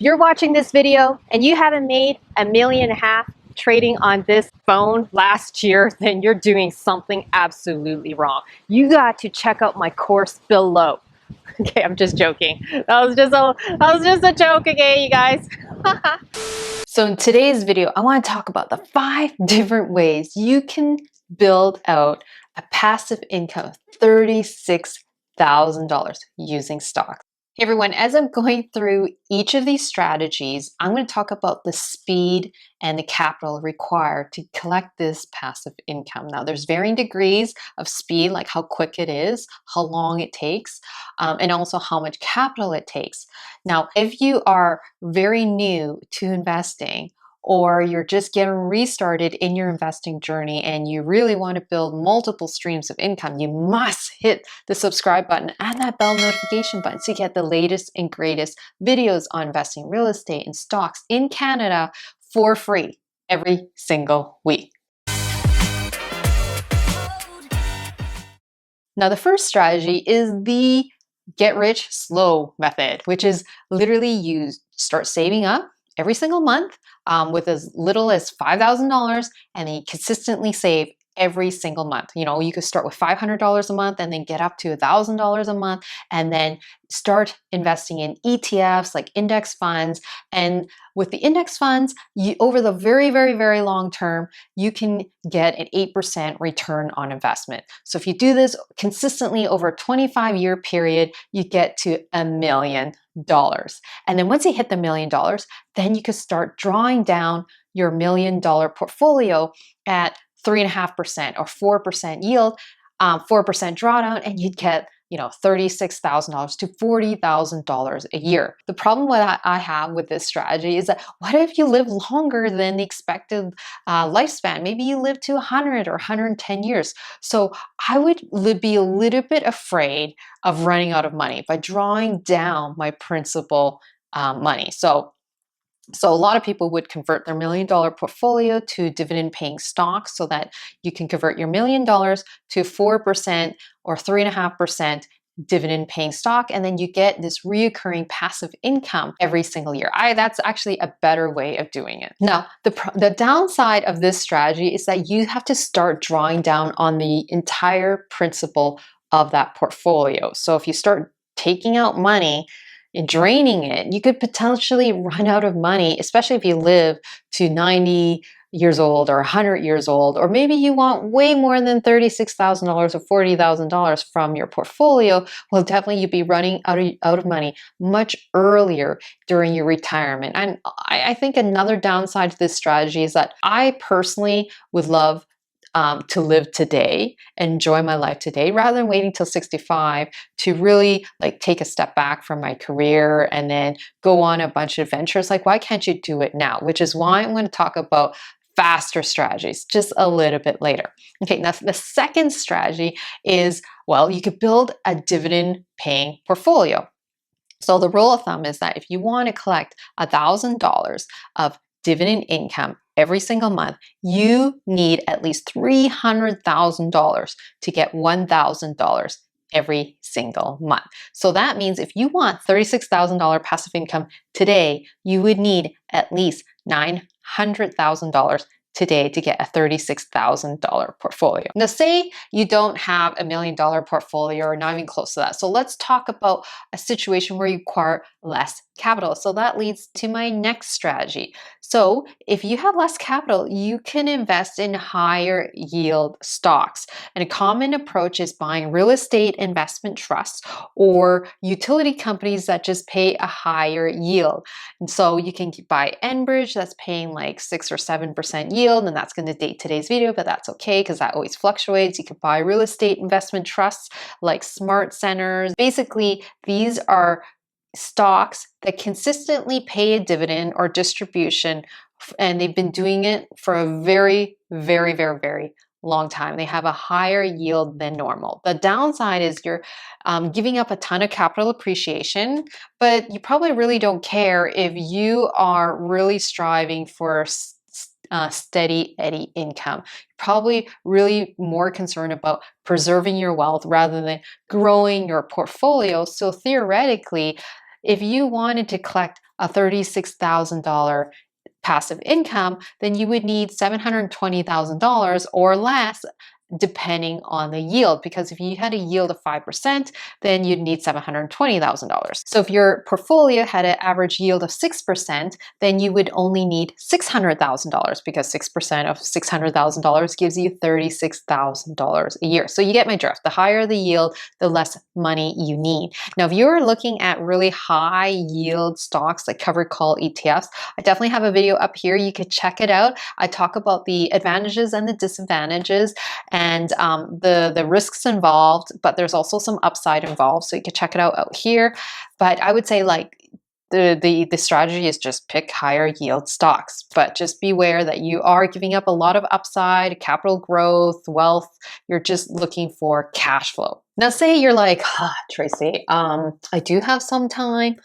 you're watching this video and you haven't made $1.5 million trading on this phone last year, then you're doing something absolutely wrong. You got to check out my course below. Okay, I'm just joking. That was just a joke again, you guys. So in today's video, I want to talk about the 5 different ways you can build out a passive income of $36,000 using stocks. Hey everyone, as I'm going through each of these strategies, I'm going to talk about the speed and the capital required to collect this passive income. Now, there's varying degrees of speed, like how quick it is, how long it takes, and also how much capital it takes. Now, if you are very new to investing, or you're just getting restarted in your investing journey and you really want to build multiple streams of income, you must hit the subscribe button and that bell notification button to get the latest and greatest videos on investing, real estate, and stocks in Canada for free every single week. Now, the first strategy is the get rich slow method, which is literally you start saving up every single month with as little as $5,000, and then you consistently save every single month. You know, you could start with $500 a month and then get up to $1,000 a month, and then start investing in ETFs like index funds. And with the index funds, over the very, very, very long term, you can get an 8% return on investment. So if you do this consistently over a 25-year period, you get to $1 million. And then once you hit the $1 million, then you could start drawing down your $1 million portfolio at 3.5% or 4% yield, 4% drawdown, and you'd get, $36,000 to $40,000 a year. The problem that I have with this strategy is that what if you live longer than the expected lifespan? Maybe you live to 100 or 110 years. So I would be a little bit afraid of running out of money by drawing down my principal money. So a lot of people would convert their $1 million portfolio to dividend paying stocks so that you can convert your $1 million to 4% or 3.5% dividend paying stock, and then you get this reoccurring passive income every single year. That's actually a better way of doing it. Now, the downside of this strategy is that you have to start drawing down on the entire principal of that portfolio. So if you start taking out money and draining it, you could potentially run out of money, especially if you live to 90 years old or 100 years old, or maybe you want way more than $36,000 or $40,000 from your portfolio. Well, definitely you'd be running out of money much earlier during your retirement. And I think another downside to this strategy is that I personally would love to live today, enjoy my life today, rather than waiting till 65 to really take a step back from my career and then go on a bunch of adventures. Why can't you do it now? Which is why I'm going to talk about faster strategies just a little bit later. Okay, now the second strategy is, well, you could build a dividend paying portfolio. So the rule of thumb is that if you want to collect $1,000 of dividend income every single month, you need at least $300,000 to get $1,000 every single month. So that means if you want $36,000 passive income today, you would need at least $900,000 today to get a $36,000 portfolio. Now, say you don't have $1 million portfolio or not even close to that. So let's talk about a situation where you require less capital. So that leads to my next strategy. So if you have less capital, you can invest in higher yield stocks. And a common approach is buying real estate investment trusts or utility companies that just pay a higher yield. And so you can buy Enbridge that's paying like 6 or 7% yield, and that's going to date today's video, but that's okay because that always fluctuates. You could buy real estate investment trusts like Smart Centers. Basically, these are stocks that consistently pay a dividend or distribution, and they've been doing it for a very, very, very, very long time. They have a higher yield than normal. The downside is you're giving up a ton of capital appreciation, but you probably really don't care if you are really striving for steady Eddie income. You're probably really more concerned about preserving your wealth rather than growing your portfolio. So theoretically, if you wanted to collect a $36,000 passive income, then you would need $720,000 or less, depending on the yield. Because if you had a yield of 5%, then you'd need $720,000. So if your portfolio had an average yield of 6%, then you would only need $600,000, because 6% of $600,000 gives you $36,000 a year. So you get my drift. The higher the yield, the less money you need. Now, if you're looking at really high yield stocks like covered call ETFs, I definitely have a video up here. You could check it out. I talk about the advantages and the disadvantages and the risks involved, but there's also some upside involved. So you can check it out here. But I would say like the strategy is just pick higher yield stocks, but just beware that you are giving up a lot of upside, capital growth, wealth. You're just looking for cash flow. Now, say you're like, Tracy, I do have some time,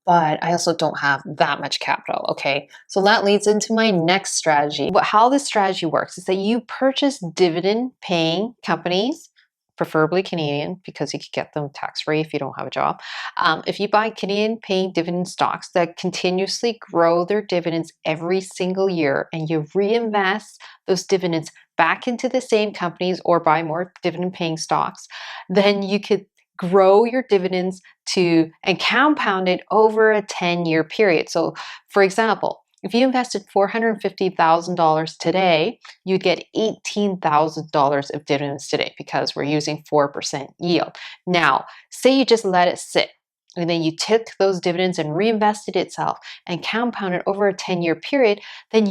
but I also don't have that much capital. Okay, so that leads into my next strategy. But how this strategy works is that you purchase dividend paying companies, preferably Canadian, because you could get them tax-free if you don't have a job. If you buy Canadian paying dividend stocks that continuously grow their dividends every single year, and you reinvest those dividends back into the same companies or buy more dividend paying stocks, then you could grow your dividends to and compound it over a 10-year period. So for example, if you invested $450,000 today, you'd get $18,000 of dividends today, because we're using 4% yield. Now, say you just let it sit, and then you took those dividends and reinvested itself and compounded over a 10-year period, then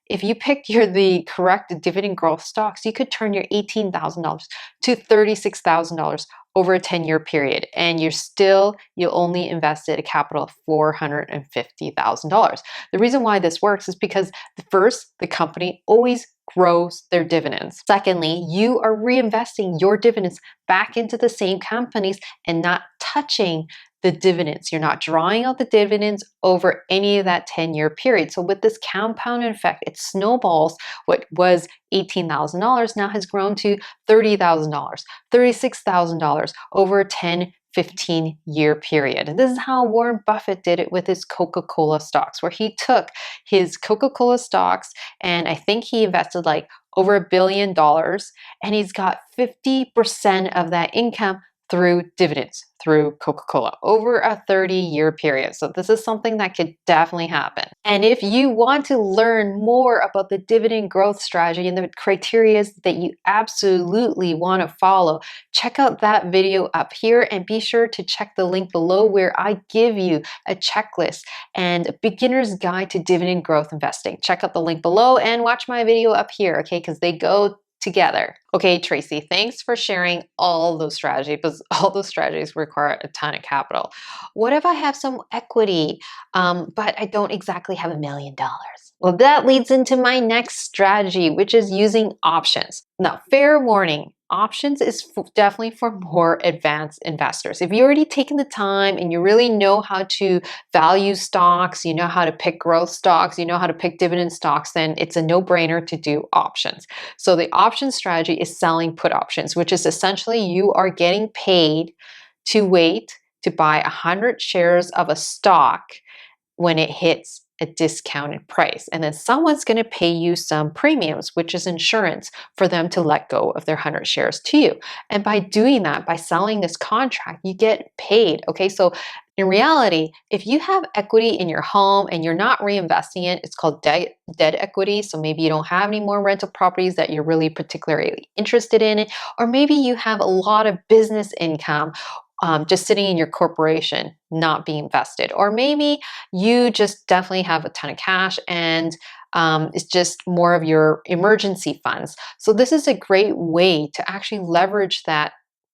if you picked the correct dividend growth stocks, you could turn your $18,000 to $36,000 over a 10-year period, and you only invested a capital of $450,000. The reason why this works is because first, the company always grows their dividends. Secondly, you are reinvesting your dividends back into the same companies and not touching the dividends. You're not drawing out the dividends over any of that 10-year period. So with this compounded effect, it snowballs. What was $18,000 now has grown to $30,000, $36,000 over a 10, 15-year period. And this is how Warren Buffett did it with his Coca-Cola stocks, where he took his Coca-Cola stocks and I think he invested like over $1 billion, and he's got 50% of that income through dividends, through Coca-Cola over a 30-year period. So this is something that could definitely happen. And if you want to learn more about the dividend growth strategy and the criteria that you absolutely want to follow, check out that video up here, and be sure to check the link below where I give you a checklist and a beginner's guide to dividend growth investing. Check out the link below and watch my video up here, okay? Because they go together. Okay, Tracy, thanks for sharing all those strategies, because all those strategies require a ton of capital. What if I have some equity, but I don't exactly have $1 million? Well, that leads into my next strategy, which is using options. Now, fair warning, options is definitely for more advanced investors. If you already taken the time and you really know how to value stocks, you know how to pick growth stocks, you know how to pick dividend stocks, then it's a no-brainer to do options. So the option strategy is selling put options, which is essentially you are getting paid to wait to buy 100 shares of a stock when it hits a discounted price. And then someone's going to pay you some premiums, which is insurance for them to let go of their 100 shares to you. And by doing that, by selling this contract, you get paid. Okay, so in reality, if you have equity in your home and you're not reinvesting it, it's called dead equity. So maybe you don't have any more rental properties that you're really particularly interested in, or maybe you have a lot of business income just sitting in your corporation, not being invested. Or maybe you just definitely have a ton of cash and it's just more of your emergency funds. So this is a great way to actually leverage that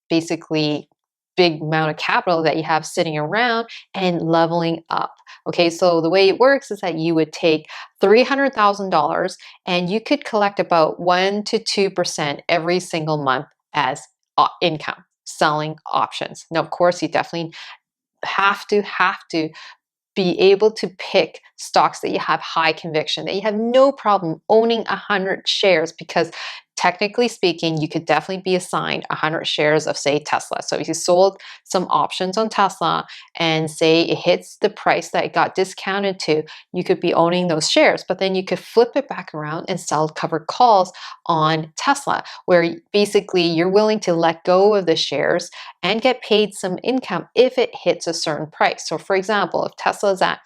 basically big amount of capital that you have sitting around and leveling up. Okay, so the way it works is that you would take $300,000 and you could collect about 1 to 2% every single month as income selling options. Now, of course, you definitely have to be able to pick stocks that you have high conviction, that you have no problem owning 100 shares, because technically speaking, you could definitely be assigned 100 shares of, say, Tesla. So if you sold some options on Tesla and say it hits the price that it got discounted to, you could be owning those shares, but then you could flip it back around and sell covered calls on Tesla, where basically you're willing to let go of the shares and get paid some income if it hits a certain price. So for example, if Tesla is at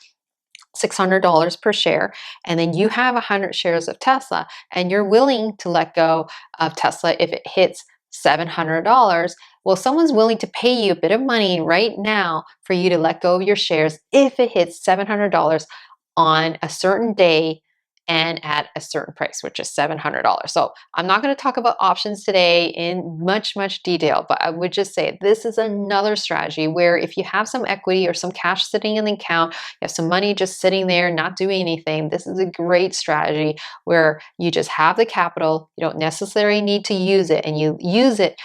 $600 per share, and then you have 100 shares of Tesla, and you're willing to let go of Tesla if it hits $700, well, someone's willing to pay you a bit of money right now for you to let go of your shares if it hits $700 on a certain day and at a certain price, which is $700. So I'm not going to talk about options today in much detail, but I would just say this is another strategy where if you have some equity or some cash sitting in the account, you have some money just sitting there not doing anything, this is a great strategy where you just have the capital, you don't necessarily need to use it, and you use it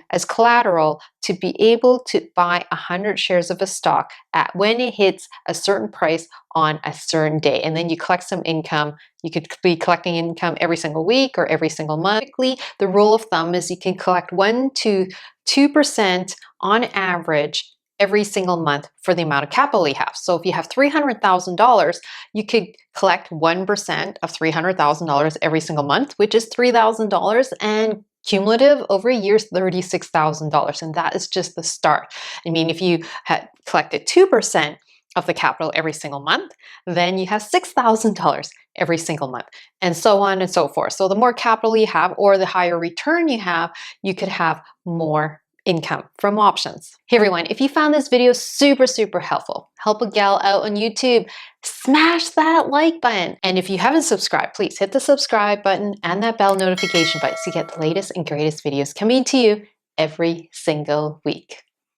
as collateral to be able to buy 100 shares of a stock at when it hits a certain price on a certain day, and then you collect some income. You could be collecting income every single week or every single month. The rule of thumb is you can collect 1 to 2% on average every single month for the amount of capital you have. So if you have $300,000, you could collect 1% of $300,000 every single month, which is $3,000, and cumulative over a year is $36,000. And that is just the start. I mean, if you had collected 2% of the capital every single month, then you have $6,000 every single month, and so on and so forth. So the more capital you have or the higher return you have, you could have more income from options. Hey everyone, if you found this video super helpful, help a gal out on YouTube, smash that like button. And if you haven't subscribed, please hit the subscribe button and that bell notification button so you get the latest and greatest videos coming to you every single week.